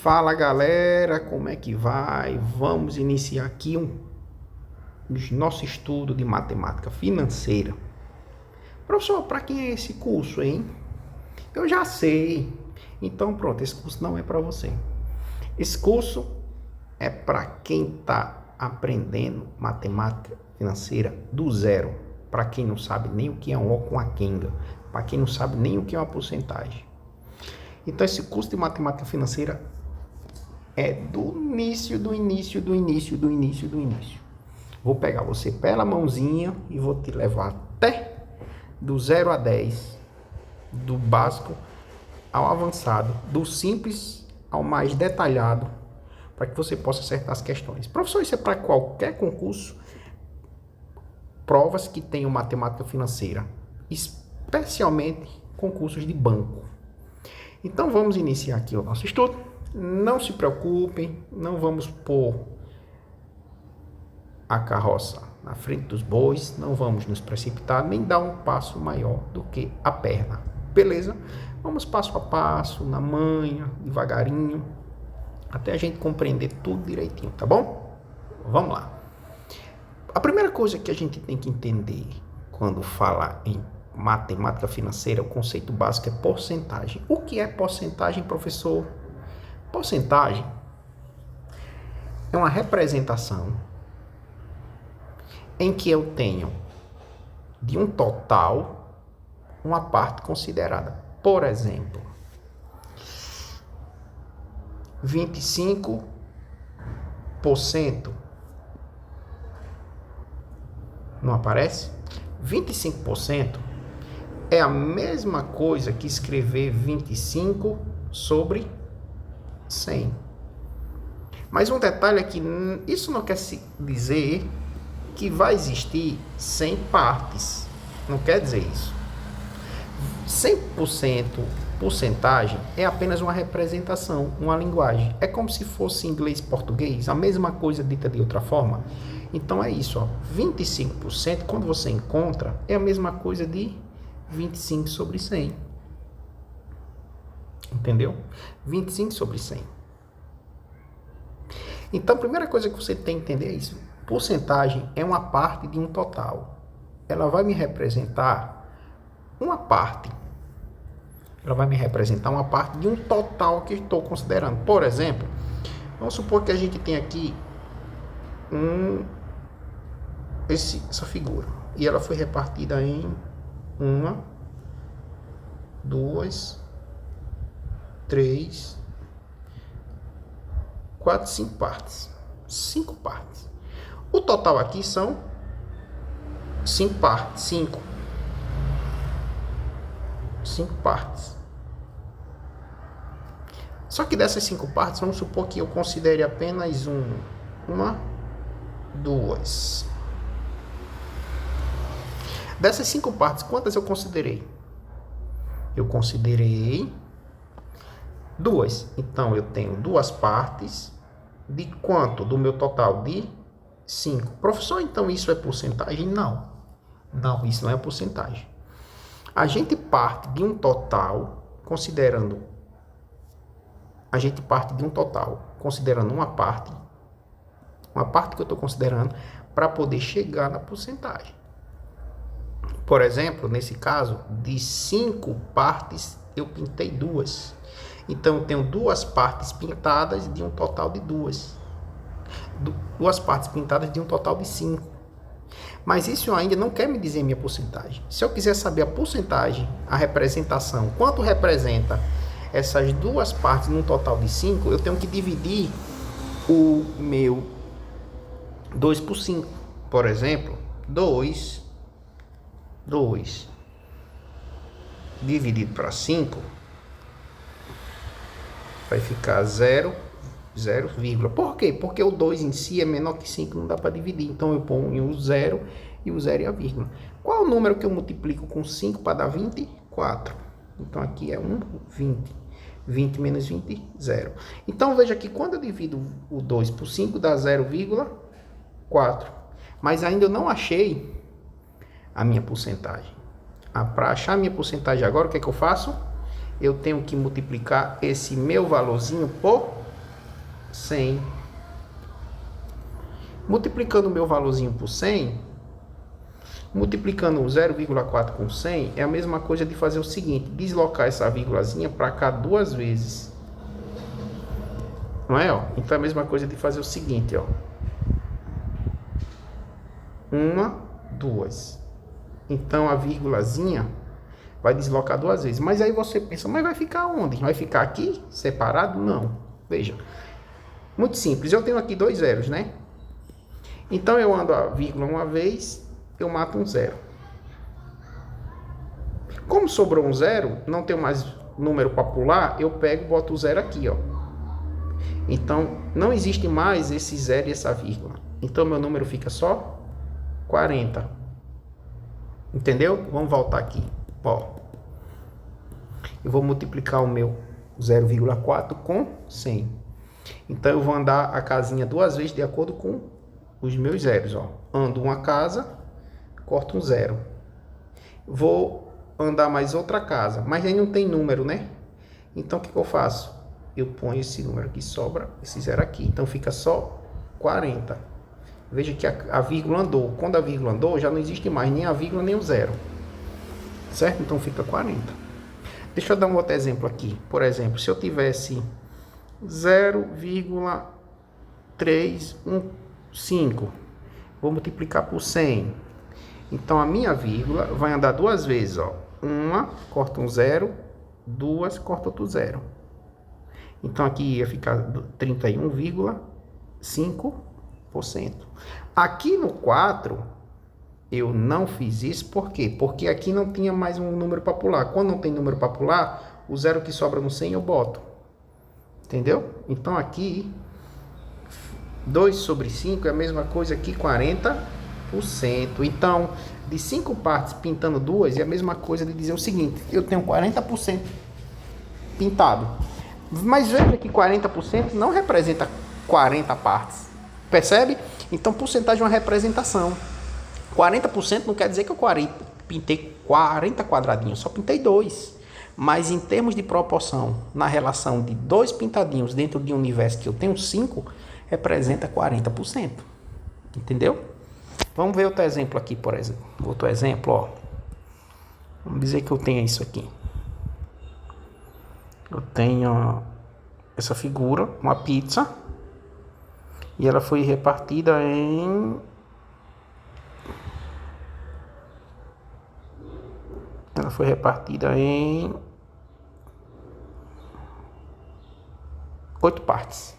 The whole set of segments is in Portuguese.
Fala galera, como é que vai? Vamos iniciar aqui nosso estudo de matemática financeira. Professor, para quem é esse curso, hein? Eu já sei. Então pronto, esse curso não é para você. Esse curso é para quem está aprendendo matemática financeira do zero. Para quem não sabe nem o que é um O com a quenga. Para quem não sabe nem o que é uma porcentagem. Então esse curso de matemática financeira é do início. Vou pegar você pela mãozinha e vou te levar até do 0 a 10, do básico ao avançado, do simples ao mais detalhado, para que você possa acertar as questões. Professor, isso é para qualquer concurso, provas que tenham matemática financeira, especialmente concursos de banco. Então vamos iniciar aqui o nosso estudo. Não se preocupem, não vamos pôr a carroça na frente dos bois, não vamos nos precipitar, nem dar um passo maior do que a perna, beleza? Vamos passo a passo, na manha, devagarinho, até a gente compreender tudo direitinho, tá bom? Vamos lá. A primeira coisa que a gente tem que entender quando fala em matemática financeira, o conceito básico é porcentagem. O que é porcentagem, professor? Porcentagem é uma representação em que eu tenho de um total uma parte considerada. Por exemplo, 25%. Não aparece? 25% é a mesma coisa que escrever 25 sobre 100. Mas um detalhe é que isso não quer dizer que vai existir 100 partes. Não quer dizer isso. 100% porcentagem é apenas uma representação, uma linguagem. É como se fosse inglês e português, a mesma coisa dita de outra forma. Então é isso, ó. 25%, quando você encontra, é a mesma coisa de 25 sobre 100. Entendeu? 25 sobre 100. Então, a primeira coisa que você tem que entender é isso. Porcentagem é uma parte de um total. Ela vai me representar uma parte. Ela vai me representar uma parte de um total que estou considerando. Por exemplo, vamos supor que a gente tem aqui essa figura. E ela foi repartida em 1, 2, 3, 4, 5 partes. 5 partes. O total aqui são 5 partes. 5 partes. Só que dessas 5 partes, vamos supor que eu considere apenas uma, 2. Dessas 5 partes, quantas eu considerei? Eu considerei 2. Então, eu tenho 2 partes de quanto? Do meu total de 5. Professor, então isso é porcentagem? Não. Não, isso não é porcentagem. A gente parte de um total considerando uma parte que eu estou considerando para poder chegar na porcentagem. Por exemplo, nesse caso, de 5 partes, eu pintei 2. Então, eu tenho 2 partes pintadas de um total de 2. 2 partes pintadas de um total de 5. Mas isso ainda não quer me dizer minha porcentagem. Se eu quiser saber a porcentagem, a representação, quanto representa essas 2 partes num total de 5, eu tenho que dividir o meu 2 por 5. Por exemplo, 2 dividido para 5 vai ficar 0, 0, por quê? Porque o 2 em si é menor que 5, não dá para dividir. Então eu ponho o 0 e o 0 e a vírgula. Qual é o número que eu multiplico com 5 para dar 20? 4. Então aqui é 20. 20 menos 20, 0. Então veja que quando eu divido o 2 por 5 dá 0,4. Mas ainda eu não achei a minha porcentagem. Para achar a minha porcentagem agora, o que é que eu faço? Eu tenho que multiplicar esse meu valorzinho por 100. Multiplicando o meu valorzinho por 100, multiplicando 0,4 com 100, é a mesma coisa de fazer o seguinte, deslocar essa vírgulazinha para cá 2 vezes. Não é, ó? Então é a mesma coisa de fazer o seguinte, ó. 1, 2. Então a vírgulazinha vai deslocar 2 vezes. Mas aí você pensa, mas vai ficar onde? Vai ficar aqui, separado? Não. Veja. Muito simples. Eu tenho aqui 2 zeros, né? Então eu ando a vírgula uma vez, eu mato um zero. Como sobrou um zero, não tenho mais número para pular, eu pego e boto o zero aqui, ó. Então não existe mais esse zero e essa vírgula. Então meu número fica só 40. Entendeu? Vamos voltar aqui. Ó. Eu vou multiplicar o meu 0,4 com 100. Então eu vou andar a casinha 2 vezes de acordo com os meus zeros, ó. Ando uma casa, corto um zero. Vou andar mais outra casa, mas aí não tem número, né? Então o que eu faço? Eu ponho esse número que sobra, esse zero aqui. Então fica só 40. Veja que a vírgula andou. Quando a vírgula andou, já não existe mais nem a vírgula nem o zero. Certo? Então fica 40. Deixa eu dar um outro exemplo aqui. Por exemplo, se eu tivesse 0,315, vou multiplicar por 100. Então a minha vírgula vai andar 2 vezes, ó. Uma, corta um zero, 2, corta outro zero. Então aqui ia ficar 31,5%. Aqui no 4, eu não fiz isso, por quê? Porque aqui não tinha mais um número para pular. Quando não tem número para pular, o zero que sobra no 100 eu boto. Entendeu? Então aqui, 2 sobre 5 é a mesma coisa que 40%. Então, de 5 partes pintando 2, é a mesma coisa de dizer o seguinte, eu tenho 40% pintado. Mas veja que 40% não representa 40 partes. Percebe? Então, porcentagem é uma representação. 40% não quer dizer que eu pintei 40 quadradinhos, só pintei 2. Mas em termos de proporção, na relação de 2 pintadinhos dentro de um universo que eu tenho 5, representa 40%. Entendeu? Vamos ver outro exemplo aqui, por exemplo. Outro exemplo, ó. Vamos dizer que eu tenho isso aqui. Eu tenho essa figura, uma pizza, e ela foi repartida em... Ela foi repartida em 8 partes.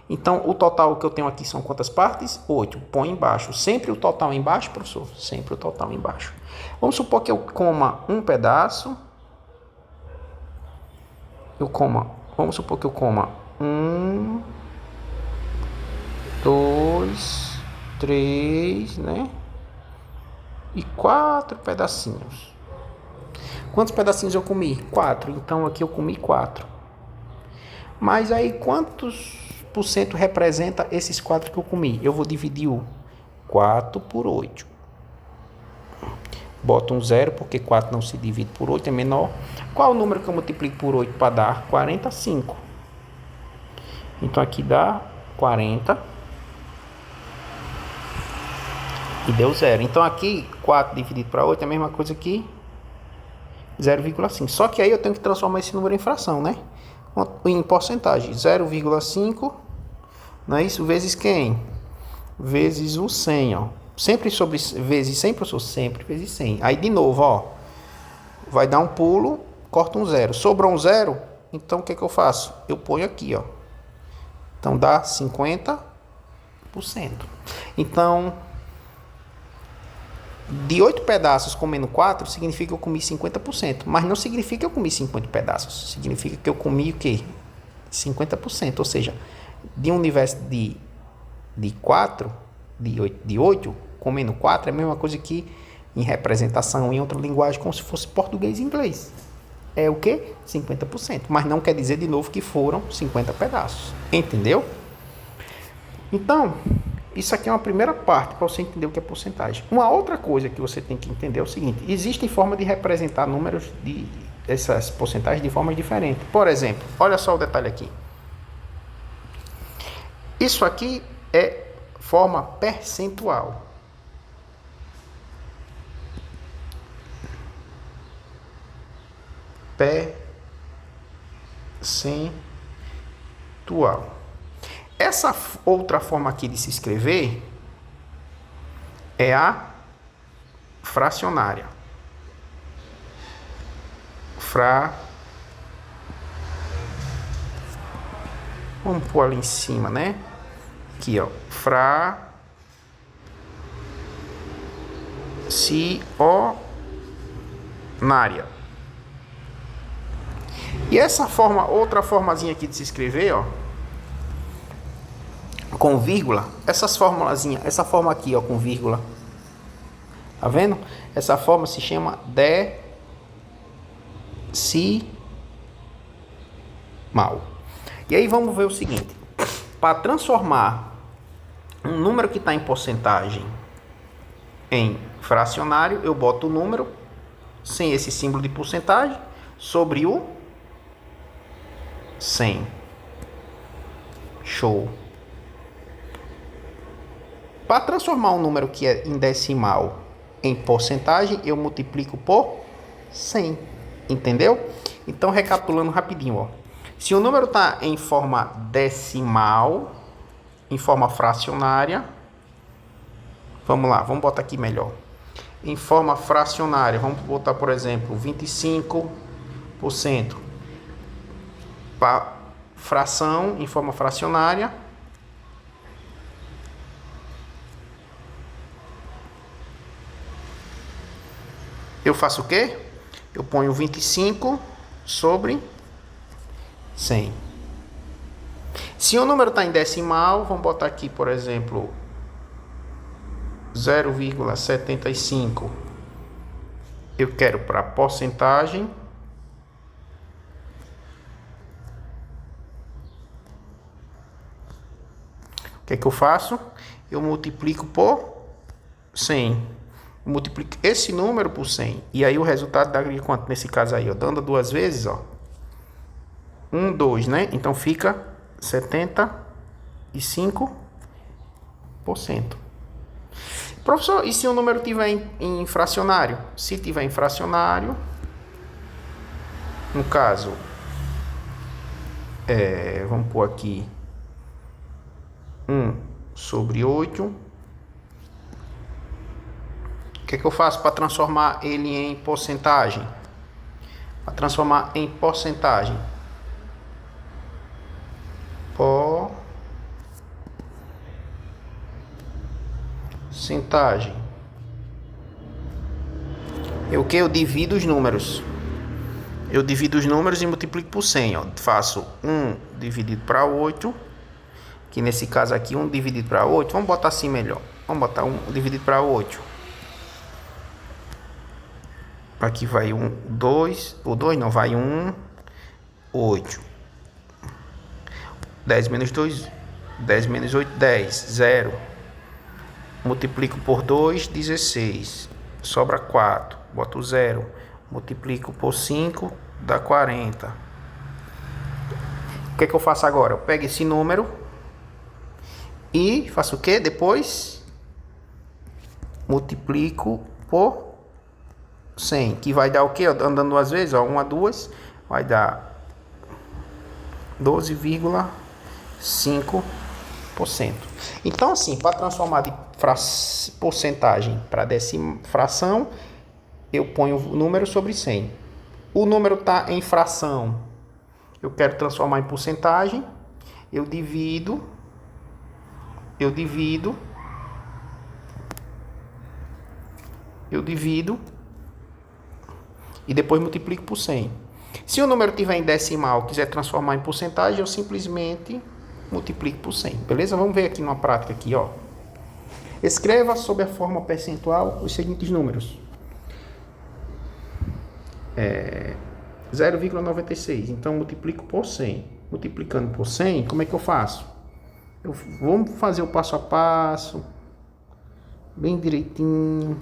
Então, o total que eu tenho aqui são quantas partes? 8. Põe embaixo. Sempre o total embaixo, professor? Sempre o total embaixo. Vamos supor que eu coma um pedaço. Vamos supor que eu coma 1, 2, 3, né? E 4 pedacinhos. Quantos pedacinhos eu comi? 4. Então aqui eu comi 4. Mas aí quantos por cento representa esses 4 que eu comi? Eu vou dividir o 4 por 8. Boto um zero porque 4 não se divide por 8, é menor. Qual o número que eu multiplico por 8 para dar 45? Então aqui dá 40. E deu 0. Então aqui 4 dividido para 8 é a mesma coisa que 0,5. Só que aí eu tenho que transformar esse número em fração, né? Em porcentagem. 0,5, não é isso? Vezes quem? Vezes o 100, ó. Sempre sobre vezes 100, professor? Sempre vezes 100. Aí de novo, ó. Vai dar um pulo, corta um zero. Sobrou um zero, então o que eu faço? Eu ponho aqui, ó. Então dá 50%. Então... de 8 pedaços comendo 4, significa que eu comi 50%. Mas não significa que eu comi 50 pedaços. Significa que eu comi o quê? 50%. Ou seja, de um universo de 4, de 8, comendo 4, é a mesma coisa que em representação em outra linguagem, como se fosse português e inglês. É o quê? 50%. Mas não quer dizer de novo que foram 50 pedaços. Entendeu? Então... isso aqui é uma primeira parte para você entender o que é porcentagem. Uma outra coisa que você tem que entender é o seguinte: existem formas de representar números de essas porcentagens de formas diferentes. Por exemplo, olha só o detalhe aqui. Isso aqui é forma percentual. Percentual. Essa outra forma aqui de se escrever é a fracionária. Vamos pôr ali em cima, né? Aqui, ó. Fracionária. E essa forma, outra formazinha aqui de se escrever, ó, com vírgula, essa forma aqui, ó, com vírgula, tá vendo? Essa forma se chama decimal. E aí vamos ver o seguinte: para transformar um número que está em porcentagem em fracionário, eu boto o número sem esse símbolo de porcentagem sobre o 100. Show. Para transformar um número que é em decimal em porcentagem, eu multiplico por 100. Entendeu? Então, recapitulando rapidinho, ó. Se o número está em forma decimal, em forma fracionária, vamos lá, vamos botar aqui melhor. Em forma fracionária, vamos botar, por exemplo, 25%. Para fração em forma fracionária, eu faço o quê? Eu ponho 25 sobre 100. Se o número está em decimal, vamos botar aqui, por exemplo, 0,75. Eu quero para porcentagem. O que é que eu faço? Eu multiplico por 100. Multiplico esse número por 100. E aí o resultado dá quanto nesse caso aí? Ó, dando duas vezes, ó. 1, 2, né? Então fica 75%. Professor, e se o número tiver em fracionário? Se tiver em fracionário, no caso, vamos pôr aqui 1 sobre 8. O que é que eu faço para transformar ele em porcentagem? Para transformar em porcentagem. Porcentagem. O que? Eu divido os números. Eu divido os números e multiplico por 100. Ó. Faço 1 dividido para 8. Que nesse caso aqui, 1 dividido para 8. Vamos botar assim melhor. Vamos botar 1 dividido para 8. Aqui vai 1, 2. O 2 não, vai 1, 8. 10 menos 2, 10 menos 8, 10. 0. Multiplico por 2, 16. Sobra 4. Boto 0. Multiplico por 5, dá 40. O que é que eu faço agora? Eu pego esse número e faço o que? Depois multiplico por 100, que vai dar o que? Andando duas vezes, ó, 1 a 2, vai dar 12,5%. Então, assim, para transformar de porcentagem para fração, eu ponho o número sobre 100. O número está em fração, eu quero transformar em porcentagem, eu divido e depois multiplico por 100. Se o número estiver em decimal, quiser transformar em porcentagem, eu simplesmente multiplico por 100. Beleza? Vamos ver aqui numa prática aqui, ó. Escreva sob a forma percentual os seguintes números. 0,96. Então, multiplico por 100. Multiplicando por 100, como é que eu faço? Vamos fazer o passo a passo, bem direitinho.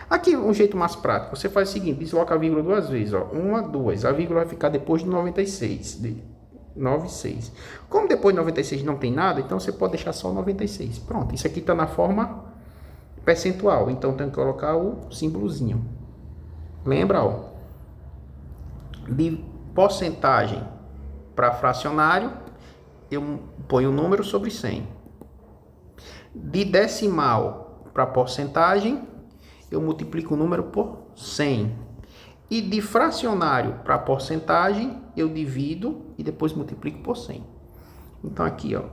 Aqui, um jeito mais prático. Você faz o seguinte, desloca a vírgula duas vezes, ó. 1 a 2. A vírgula vai ficar depois de 96. 96. Como depois de 96 não tem nada, então você pode deixar só 96. Pronto, isso aqui está na forma percentual, então tem que colocar o símbolozinho. Lembra, ó, de porcentagem para fracionário, eu ponho o número sobre 100. De decimal para porcentagem, eu multiplico o número por 100. E de fracionário para porcentagem, eu divido e depois multiplico por 100. Então aqui, ó,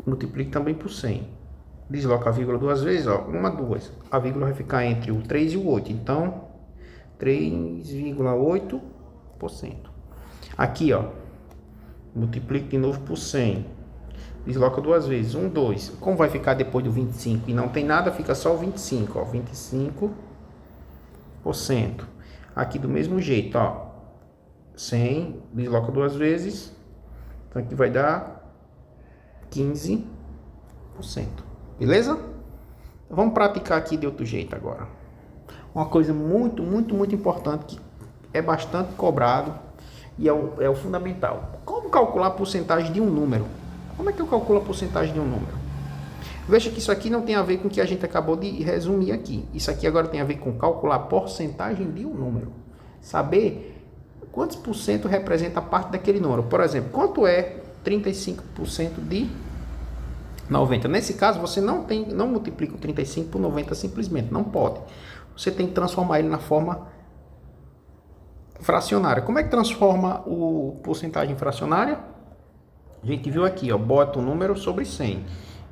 multiplico também por 100. Desloco a vírgula duas vezes, ó, uma, duas. A vírgula vai ficar entre o 3 e o 8, então 3,8%. Aqui, ó, multiplico de novo por 100. Desloca duas vezes, 1, 2. Como vai ficar depois do 25 e não tem nada, fica só o 25, ó, 25%. Aqui do mesmo jeito, ó, 100, desloca duas vezes, então aqui vai dar 15%. Beleza? Vamos praticar aqui de outro jeito agora. Uma coisa muito importante que é bastante cobrado e é o fundamental. Como calcular a porcentagem de um número? Como é que eu calculo a porcentagem de um número? Veja que isso aqui não tem a ver com o que a gente acabou de resumir aqui. Isso aqui agora tem a ver com calcular a porcentagem de um número. Saber quantos por cento representa a parte daquele número. Por exemplo, quanto é 35% de 90? Nesse caso, você não multiplica o 35 por 90 simplesmente. Não pode. Você tem que transformar ele na forma fracionária. Como é que transforma o porcentagem fracionária? A gente viu aqui, ó, bota o número sobre 100.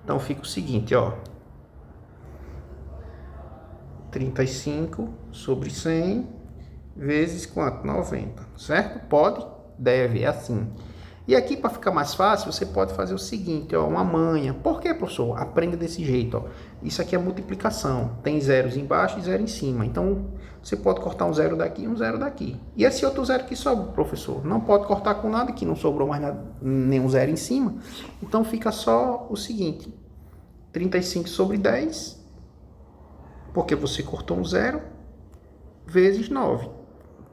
Então fica o seguinte, ó, 35 sobre 100 vezes quanto? 90, certo? Pode, deve, é assim. E aqui, para ficar mais fácil, você pode fazer o seguinte, ó, uma manha. Por que, professor? Aprenda desse jeito, ó. Isso aqui é multiplicação. Tem zeros embaixo e zero em cima. Então, você pode cortar um zero daqui e um zero daqui. E esse outro zero que sobra, professor? Não pode cortar com nada, que não sobrou mais nada, nenhum zero em cima. Então, fica só o seguinte. 35 sobre 10, porque você cortou um zero, vezes 9,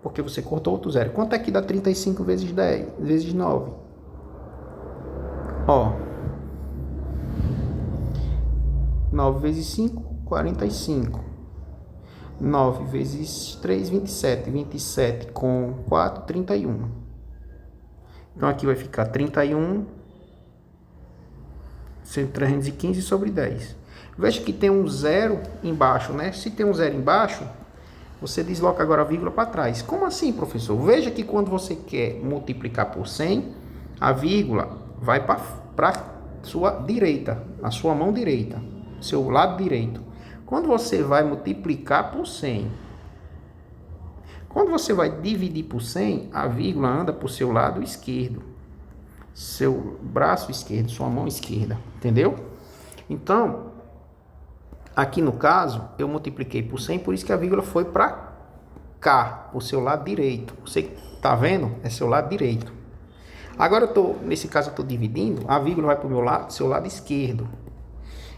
porque você cortou outro zero. Quanto é que dá 35 vezes 10, vezes 9? Ó, 9 vezes 5, 45. 9 vezes 3, 27. 27 com 4, 31. Então, aqui vai ficar 31, 315 sobre 10. Veja que tem um zero embaixo, né? Se tem um zero embaixo, você desloca agora a vírgula para trás. Como assim, professor? Veja que quando você quer multiplicar por 100, a vírgula vai para sua direita, a sua mão direita, seu lado direito. Quando você vai multiplicar por 100, quando você vai dividir por 100, a vírgula anda para o seu lado esquerdo, seu braço esquerdo, sua mão esquerda, entendeu? Então, aqui no caso, eu multipliquei por 100, por isso que a vírgula foi para cá, o seu lado direito. Você tá vendo? É seu lado direito. Agora, nesse caso, eu estou dividindo, a vírgula vai para o meu lado, seu lado esquerdo.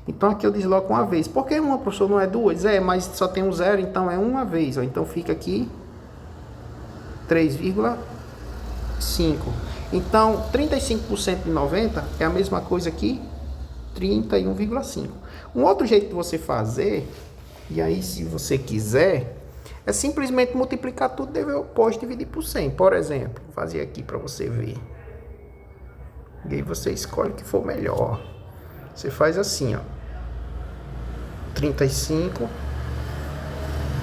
Então, aqui eu desloco uma vez. Por que uma, professor, não é duas? É, mas só tem um zero, então é uma vez. Ó. Então, fica aqui 3,5. Então, 35% de 90 é a mesma coisa que 31,5. Um outro jeito de você fazer, e aí se você quiser, é simplesmente multiplicar tudo depois dividir por 100. Por exemplo, vou fazer aqui para você ver. E aí você escolhe o que for melhor. Você faz assim, ó. 35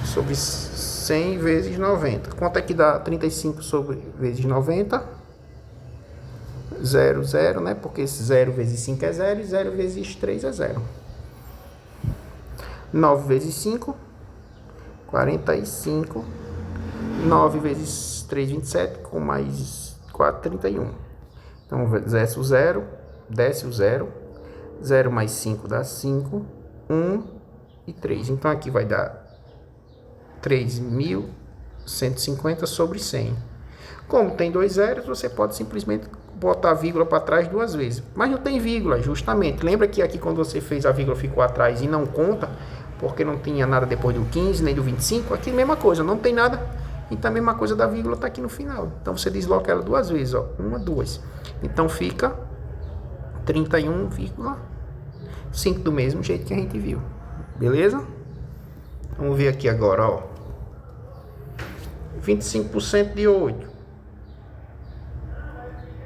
sobre 100 vezes 90. Quanto é que dá 35 sobre vezes 90? 0, 0, né? Porque 0 vezes 5 é 0 e 0 vezes 3 é 0. 9 vezes 5, 45. 9 vezes 3, 27. Com mais 4, 31. Então, desce o 0. Desce o 0. 0 mais 5 dá 5. 1 e 3. Então, aqui vai dar 3.150 sobre 100. Como tem dois zeros, você pode simplesmente botar a vírgula para trás duas vezes. Mas não tem vírgula, justamente. Lembra que aqui quando você fez a vírgula ficou atrás e não conta, porque não tinha nada depois do 15, nem do 25? Aqui a mesma coisa, não tem nada Então a mesma coisa da vírgula está aqui no final. Então você desloca ela duas vezes, ó. 1, 2. Então fica 31,5 do mesmo jeito que a gente viu. Beleza? Vamos ver aqui agora, ó. 25% de 8.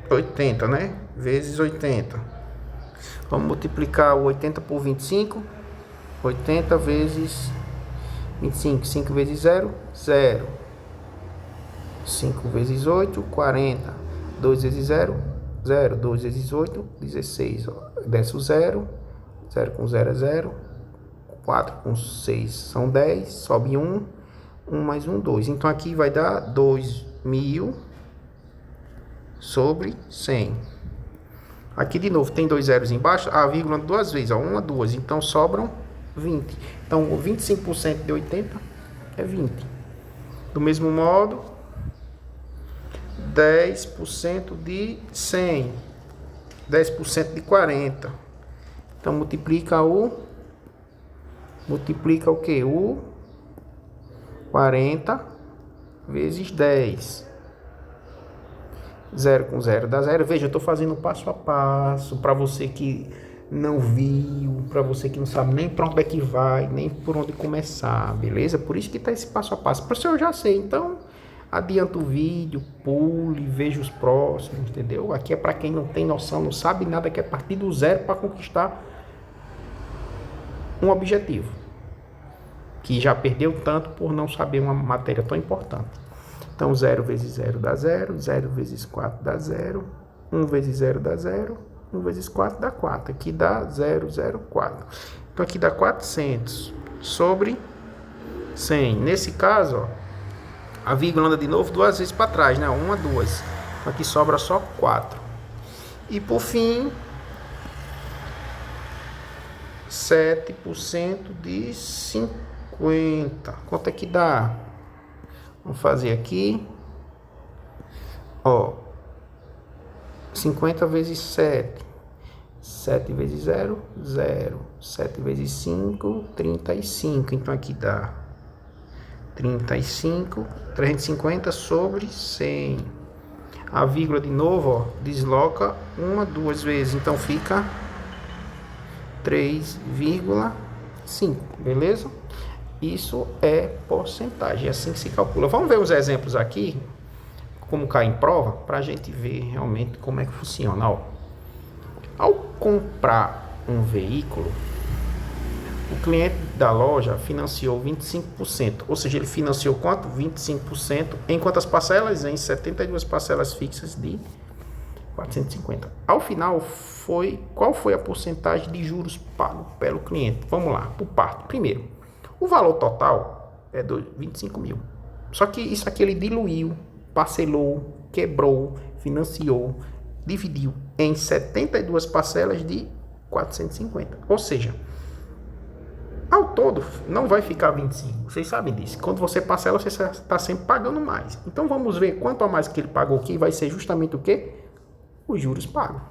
80, né? Vezes 80. Vamos multiplicar o 80 por 25. 80 vezes 25. 5 vezes 0, 0. 5 vezes 8, 40. 2 vezes 0, 0. 2 vezes 8, 16. Ó. Desce o 0. 0 com 0 é 0. 4 com 6 são 10. Sobe 1. 1 mais 1, 2. Então aqui vai dar 2.000 sobre 100. Aqui de novo tem dois zeros embaixo. A vírgula duas vezes, ó. 1, 2. Então sobram 20. Então 25% de 80 é 20. Do mesmo modo, 10% de 100. 10% de 40. Então multiplica o quê? O 40 vezes 10. 0 com 0 dá 0. Veja, eu estou fazendo passo a passo para você que não viu, para você que não sabe nem para onde é que vai, nem por onde começar, beleza? Por isso que está esse passo a passo. Para o senhor eu já sei, então adianta o vídeo, pule, veja os próximos, entendeu? Aqui é para quem não tem noção, não sabe nada, que é partir do zero para conquistar um objetivo, que já perdeu tanto por não saber uma matéria tão importante. Então 0 vezes 0 dá 0, 0 vezes 4 dá 0, 1 vezes 0 dá 0, 1 vezes 4 dá 4, aqui dá 0, 0, 4. Então aqui dá 400 sobre 100. Nesse caso, ó, a vírgula anda de novo duas vezes para trás, né? 1 a 2. Então aqui sobra só 4. E por fim, 7% de 50. Quanto é que dá? Vamos fazer aqui. Ó. 50 vezes 7. 7 vezes 0, 0. 7 vezes 5, 35. Então aqui dá 35, 350 sobre 100. A vírgula de novo, ó, desloca uma, duas vezes. Então fica 3,5. Beleza? Isso é porcentagem, é assim que se calcula. Vamos ver uns exemplos aqui, como cai em prova, para a gente ver realmente como é que funciona. Ó. Ao comprar um veículo, o cliente da loja financiou 25%, ou seja, ele financiou quanto? 25%. Em quantas parcelas? Em 72 parcelas fixas de 450. Ao final, qual foi a porcentagem de juros pago pelo cliente? Vamos lá, por parte. Primeiro, o valor total é de 25 mil. Só que isso aqui ele diluiu, parcelou, quebrou, financiou, dividiu em 72 parcelas de 450. Ou seja, ao todo não vai ficar 25. Vocês sabem disso. Quando você parcela, você está sempre pagando mais. Então vamos ver quanto a mais que ele pagou aqui vai ser justamente o quê? Os juros pagos.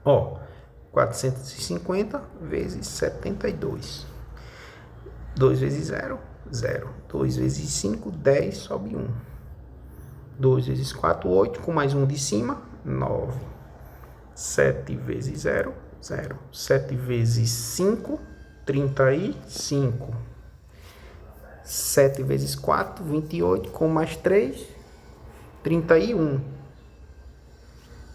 Ó, 450 vezes 72. 2 vezes 0, 0. 2 vezes 5, 10, sobe 1. 2 vezes 4, 8. Com mais um de cima, 9. 7 vezes 0, 0. 7 vezes 5, 35. 7 vezes 4, 28. Com mais 3, 31.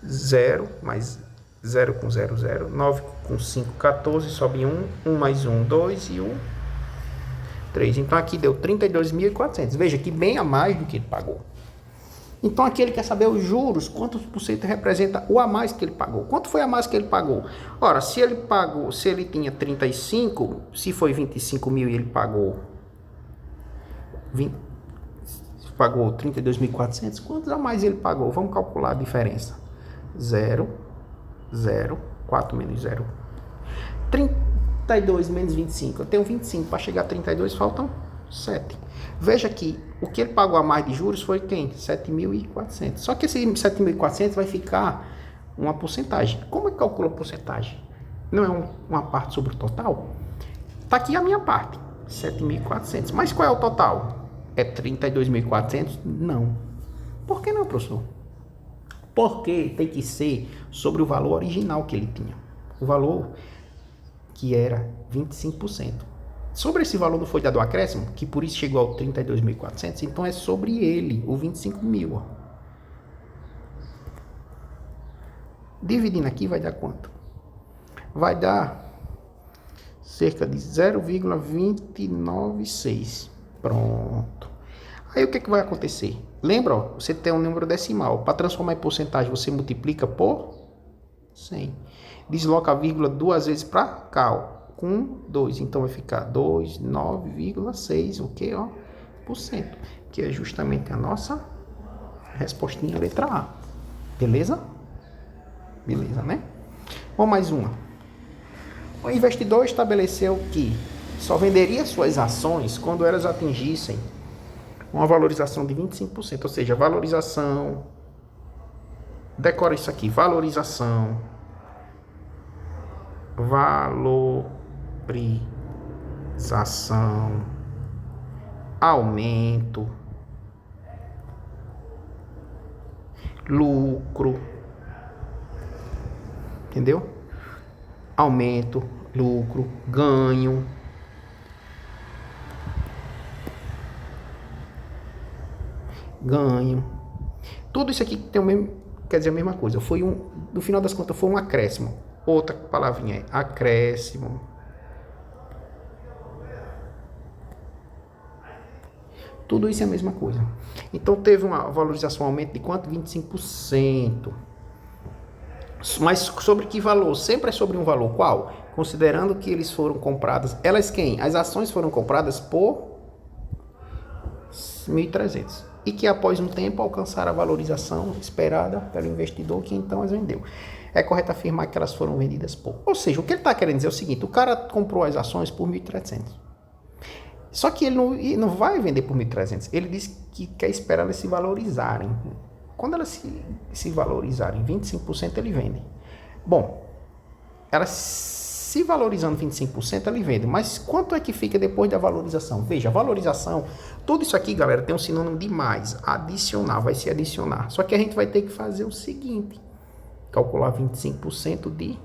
0, mais 0 com 0, 0. 9 com 5, 14. Sobe 1. 1 mais 1, 2. E 1, 3. Então aqui deu 32.400. Veja que bem a mais do que ele pagou. Então aqui ele quer saber os juros, quantos por cento representa o a mais que ele pagou. Quanto foi a mais que ele pagou? Ora, se ele tinha 35, se foi 25 mil e ele pagou 32.400, quantos a mais ele pagou? Vamos calcular a diferença. 0, 0, 4 menos 0. 32 menos 25. Eu tenho 25. Para chegar a 32, faltam 7. Veja que o que ele pagou a mais de juros foi quem? 7.400. Só que esse 7.400 vai ficar uma porcentagem. Como é que calcula a porcentagem? Não é uma parte sobre o total? Está aqui a minha parte, 7.400. Mas qual é o total? é 32.400? Não. Por que não, professor? Porque tem que ser sobre o valor original que ele tinha. O valor que era 25%. Sobre esse valor não foi dado o acréscimo, que por isso chegou ao 32.400, então é sobre ele, o 25 mil. Ó. Dividindo aqui vai dar quanto? Vai dar cerca de 0,296. Pronto. Aí o que vai acontecer? Lembra, ó, você tem um número decimal. Para transformar em porcentagem, você multiplica por 100. Desloca a vírgula duas vezes para cá, ó, com 2. Então vai ficar 29,6, o que, ó, por cento. Que é justamente a nossa respostinha letra A. Beleza? Beleza, né? Vamos mais uma. O investidor estabeleceu que só venderia suas ações quando elas atingissem uma valorização de 25%, ou seja, valorização, decora isso aqui, valorização, aumento, lucro, entendeu? Aumento, lucro, ganho. Tudo isso aqui tem o mesmo, quer dizer a mesma coisa. Foi no final das contas, foi um acréscimo. Outra palavrinha é acréscimo. Tudo isso é a mesma coisa. Então teve uma valorização, um aumento de quanto? 25%. Mas sobre que valor? Sempre é sobre um valor. Qual? Considerando que eles foram compradas. Elas quem? As ações foram compradas por 1.300. E que após um tempo alcançaram a valorização esperada pelo investidor, que então as vendeu. É correto afirmar que elas foram vendidas por. Ou seja, o que ele está querendo dizer é o seguinte: o cara comprou as ações por 1.300. Só que ele não vai vender por 1.300. Ele diz que quer esperar elas se valorizarem. Quando elas se valorizarem 25%, ele vende. Bom, elas se valorizando 25%, ele vende. Mas quanto é que fica depois da valorização? Veja, valorização, tudo isso aqui, galera, tem um sinônimo de mais. Adicionar, vai se adicionar. Só que a gente vai ter que fazer o seguinte: calcular 25% de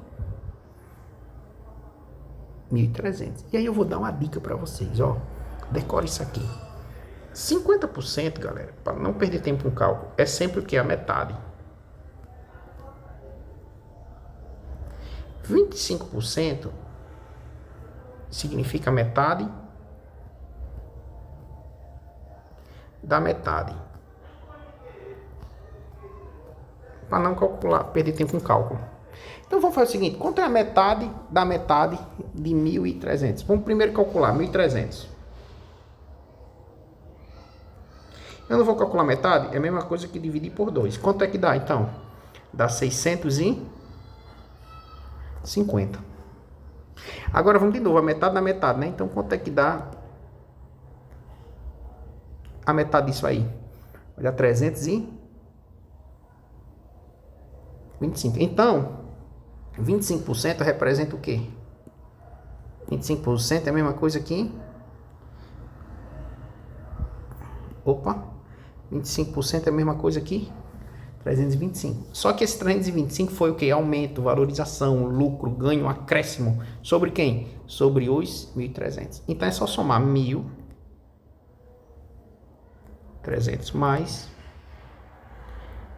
1.300. E aí eu vou dar uma dica para vocês, ó. Decore isso aqui. 50%, galera, para não perder tempo com cálculo, é sempre o que? A metade. 25% significa metade da metade. Para não calcular, perder tempo com cálculo. Então vamos fazer o seguinte: quanto é a metade da metade de 1.300? Vamos primeiro calcular 1.300. Eu não vou calcular metade, é a mesma coisa que dividir por 2. Quanto é que dá, então? Dá 650. Agora vamos de novo, a metade da metade, né? Então quanto é que dá a metade disso aí? Olha, 325. Então, 25% representa o quê? 25% é a mesma coisa que... Opa! 25% é a mesma coisa que 325. Só que esse 325 foi o que? Aumento, valorização, lucro, ganho, acréscimo. Sobre quem? Sobre os 1.300. Então é só somar 1.300 mais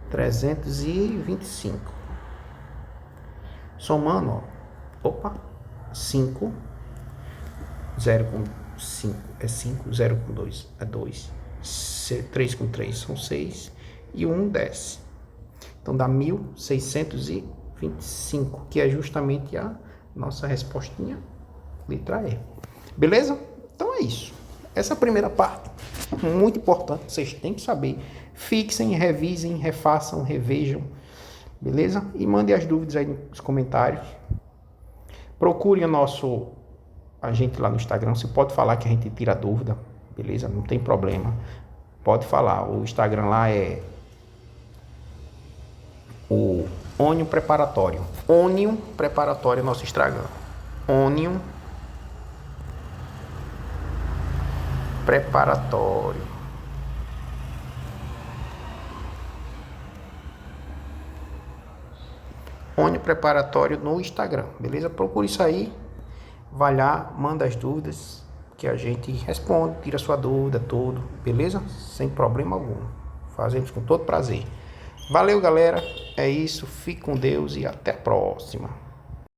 325. Somando, ó. Opa! 5. 0 com 5 é 5. 0 com 2 é 2. 3 com 3 são 6 e 1 desce. Então dá 1.625, que é justamente a nossa respostinha, letra E. Beleza? Então é isso. Essa primeira parte, muito importante, vocês têm que saber. Fixem, revisem, refaçam, revejam. Beleza? E mandem as dúvidas aí nos comentários. Procurem a gente lá no Instagram. Você pode falar que a gente tira dúvida. Beleza? Não tem problema. Pode falar. O Instagram lá é o Onion Preparatório. Onion Preparatório, nosso Instagram. Onion Preparatório. ônio preparatório no Instagram, beleza? Procure isso aí, vai lá, manda as dúvidas, que a gente responde, tira sua dúvida, tudo, beleza? Sem problema algum. Fazemos com todo prazer. Valeu, galera. É isso. Fique com Deus e até a próxima.